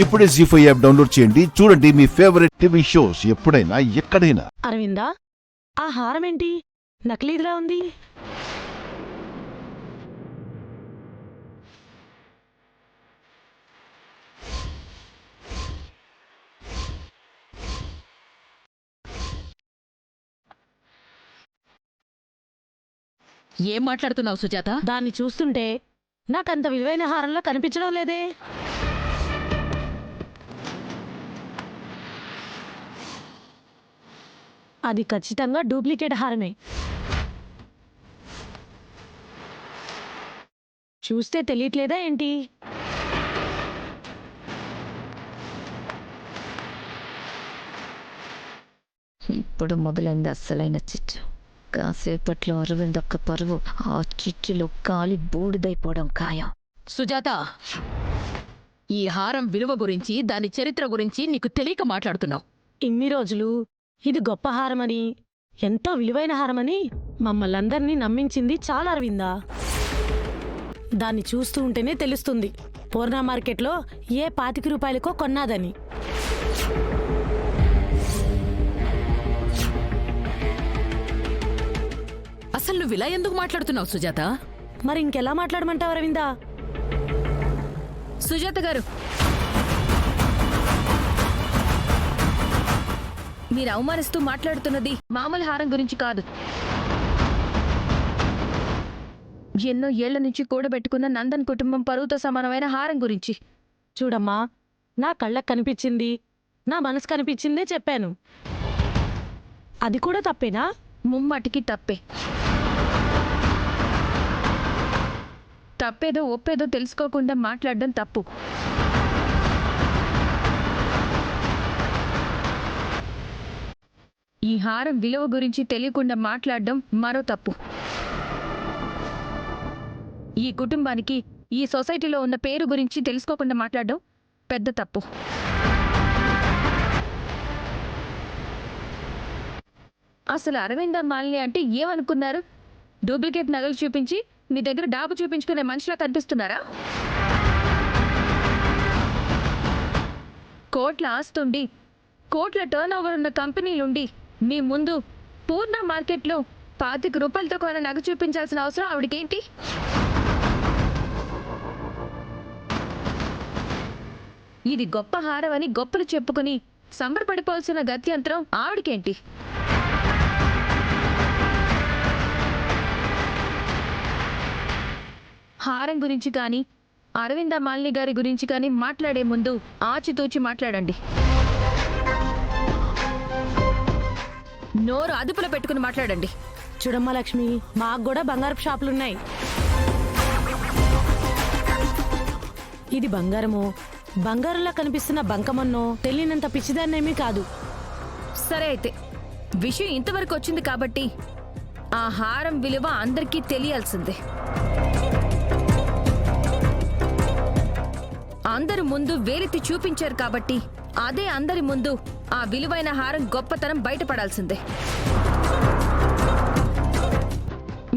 ఇప్పుడే జీ5 app download చేయండి. చూడండి మీ ఫేవరెట్ టీవీ షోస్ ఎప్పుడైనా ఎక్కడైనా. అరవిందా, ఆ హారం ఏంటి నకిలీదిలా ఉంది? ఏం మాట్లాడుతున్నావు సుజాత? దాన్ని చూస్తుంటే నాకంత విలువైన హారంలా కనిపించడం లేదే. అది ఖచ్చితంగా డూప్లికేట్ హారమే. చూస్తే తెలియట్లేదా ఏంటి? ఇప్పుడు మొదలైంది అస్సలైన చిచ్చు. కాసేపట్లో అరవింద్ ఒక్క పరువు ఆ చిచ్చులో కాలి బూడిదైపోవడం ఖాయం. సుజాత, ఈ హారం విలువ గురించి, దాని చరిత్ర గురించి నీకు తెలియక మాట్లాడుతున్నావు. ఇన్ని రోజులు ఇది గొప్ప హారమని, ఎంతో విలువైన హారమని మమ్మల్ందరినీ నమ్మించింది చాలా అరవిందా. దాన్ని చూస్తూ ఉంటేనే తెలుస్తుంది పూర్ణ మార్కెట్లో ఏ 25 రూపాయలకో కొన్నాదని. అసలు నువ్వు ఇలా ఎందుకు మాట్లాడుతున్నావు సుజాత? మరి ఇంకెలా మాట్లాడమంటావు అరవిందా? సుజాత గారు, మీరు అవమానిస్తూ మాట్లాడుతున్నది మామూలు హారం గురించి కాదు. ఎన్నో ఏళ్ల నుంచి కూడబెట్టుకున్న నందన్ కుటుంబం పరువుతో సమానమైన హారం గురించి. చూడమ్మా, నా కళ్ళకు కనిపించింది, నా మనసు కనిపించిందే చెప్పాను. అది కూడా తప్పేనా? ముమ్మాటికి తప్పే. తప్పేదో ఒప్పేదో తెలుసుకోకుండా మాట్లాడడం తప్పు. ఈ హారం విలువ గురించి తెలియకుండా మాట్లాడడం మరో తప్పు. ఈ కుటుంబానికి, ఈ సొసైటీలో ఉన్న పేరు గురించి తెలుసుకోకుండా మాట్లాడడం పెద్ద తప్పు. అసలు అరవింద మాలిని అంటే ఏమనుకున్నారు? డూప్లికేట్ నగలు చూపించి మీ దగ్గర డాబు చూపించుకునే మనిషిలా కనిపిస్తున్నారా? కోట్ల ఆస్తుండి, కోట్ల టర్న్ ఓవర్ ఉన్న కంపెనీలుండి మీ ముందు పూర్ణ మార్కెట్లో 25 రూపాయలతో కొన్న నగ చూపించాల్సిన అవసరం ఆవిడకేంటి? ఇది గొప్ప హారం అని గొప్పలు చెప్పుకుని సంబరపడిపోవాల్సిన గత్యంతరం ఆవిడకేంటి? హారం గురించి కానీ, అరవింద మాలిని గారి గురించి కానీ మాట్లాడే ముందు ఆచితూచి మాట్లాడండి. నోరు అదుపులో పెట్టుకుని మాట్లాడండి. చూడమ్మా లక్ష్మి, మాకు కూడా బంగారపు షాపులున్నాయి. ఇది బంగారమో, బంగారంలా కనిపిస్తున్న బంకమన్నో తెలియనంత పిచ్చిదాన్నేమీ కాదు. సరే అయితే, విషయం ఇంతవరకు వచ్చింది కాబట్టి ఆ హారం విలువ అందరికీ తెలియాల్సిందే. అందరి ముందు వేలెత్తి చూపించారు కాబట్టి అదే అందరి ముందు ఆ విలువైన హారం గొప్పతనం బయటపడాల్సిందే.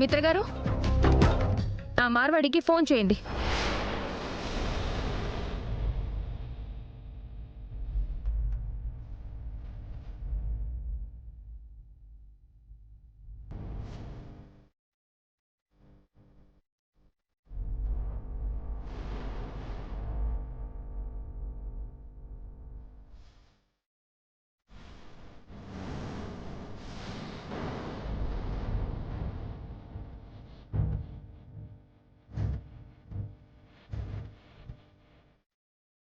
మిత్రగారు, ఆ మార్వాడికి ఫోన్ చేయండి.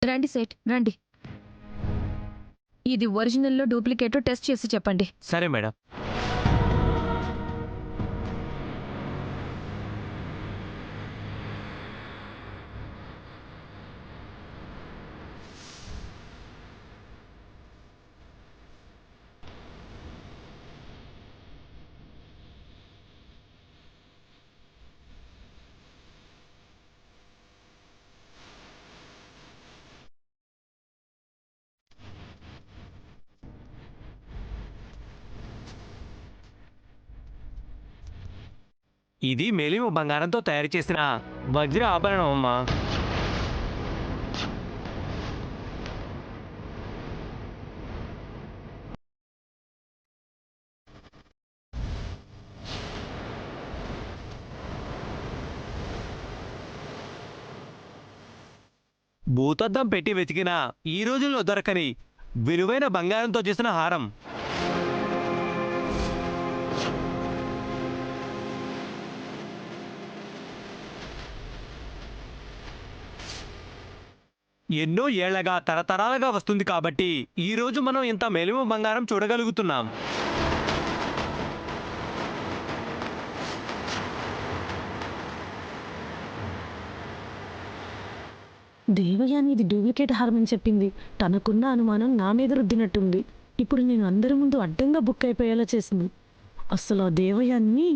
రండి సేట్, రండి. ఇది ఒరిజినల్లో డూప్లికేటో టెస్ట్ చేసి చెప్పండి. సరే మేడం. ఇది మేలిము బంగారంతో తయారు చేసిన వజ్ర ఆభరణం అమ్మా. భూతద్దం పెట్టి వెతికినా ఈ రోజుల్లో దొరకని విలువైన బంగారంతో చేసిన హారం. ఎన్నో ఏళ్లగా తరతరాలుగా వస్తుంది కాబట్టి ఈ రోజు మనం ఇంత మేలిమ బంగారం చూడగలుగుతున్నాం. దేవయాని ఇది డూప్లికేట్ హారం అని చెప్పింది. తనకున్న అనుమానం నా మీద రుద్దినట్టుంది. ఇప్పుడు నేను అందరి ముందు అడ్డంగా బుక్ అయిపోయేలా చేసింది. అసలు ఆ దేవయాన్ని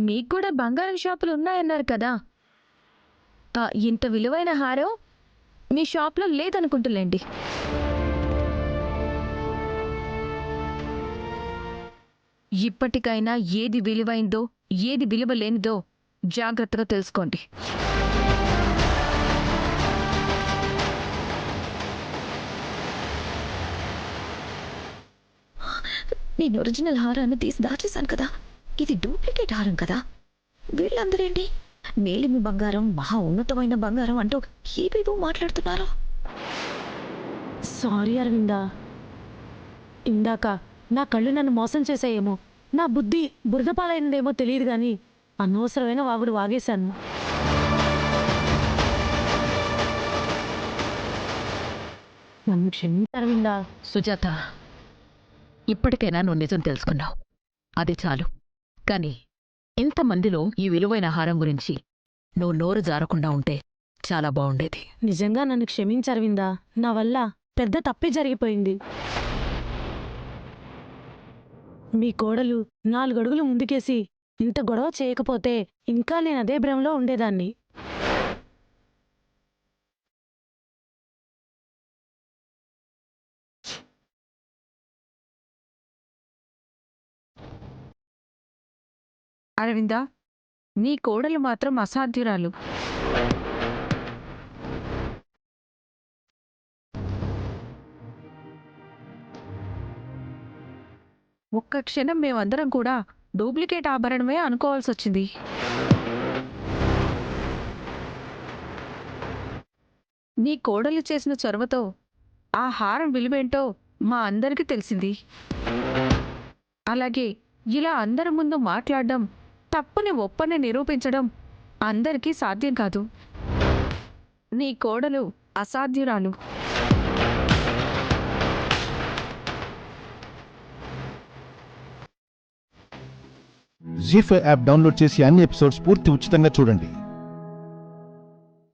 మీకు కూడా బంగారం షాపులు ఉన్నాయన్నారు కదా, ఇంత విలువైన హారం మీ షాప్లో లేదనుకుంటులేండి. ఇప్పటికైనా ఏది విలువైందో ఏది విలువ లేనిదో జాగ్రత్తగా తెలుసుకోండి. నేను ఒరిజినల్ హారాన్ని తీసి దాచేశాను కదా, ఇది డూప్లికేట్ హారం కదా. వీళ్ళందరేంటి మేలిమి బంగారం, మహా ఉన్నతమైన బంగారం అంటూ ఏవేవో మాట్లాడుతున్నారు. సారీ అరవిందా, ఇందాక నా కళ్ళు నన్ను మోసం చేసాయేమో, నా బుద్ధి బురదపాలైనదేమో తెలియదు కానీ అనవసరమైన వాగుడు వాగేశాను. నన్ను క్షమించు అరవిందా. సుజాత, ఇప్పటికైనా నువ్వు నిజం తెలుసుకున్నావు, అది చాలు. కానీ ఇంతమందిలో ఈ విలువైన హారం గురించి నువ్వు నోరు జారకుండా ఉంటే చాలా బాగుండేది. నిజంగా నన్ను క్షమించు అరవిందా, నా వల్ల పెద్ద తప్పే జరిగిపోయింది. మీ కోడలు 4 అడుగులు ముందుకేసి ఇంత గొడవ చేయకపోతే ఇంకా నేను అదే భ్రమలో ఉండేదాన్ని. అరవిందా, నీ కోడలు మాత్రం అసాధ్యురాలు. ఒక్క క్షణం మేమందరం కూడా డూప్లికేట్ ఆభరణమే అనుకోవాల్సి వచ్చింది. నీ కోడలు చేసిన చొరవతో ఆ హారం విలువేంటో మా అందరికీ తెలిసింది. అలాగే ఇలా అందరి ముందు మాట్లాడడం, తప్పుని ఒప్పని నిరూపించడం అందరికీ సాధ్యం కాదు. నీ కోడలు అసాధ్యురాలు. జీ5 యాప్ డౌన్లోడ్ చేసి అన్ని ఎపిసోడ్స్ పూర్తి ఉచితంగా చూడండి.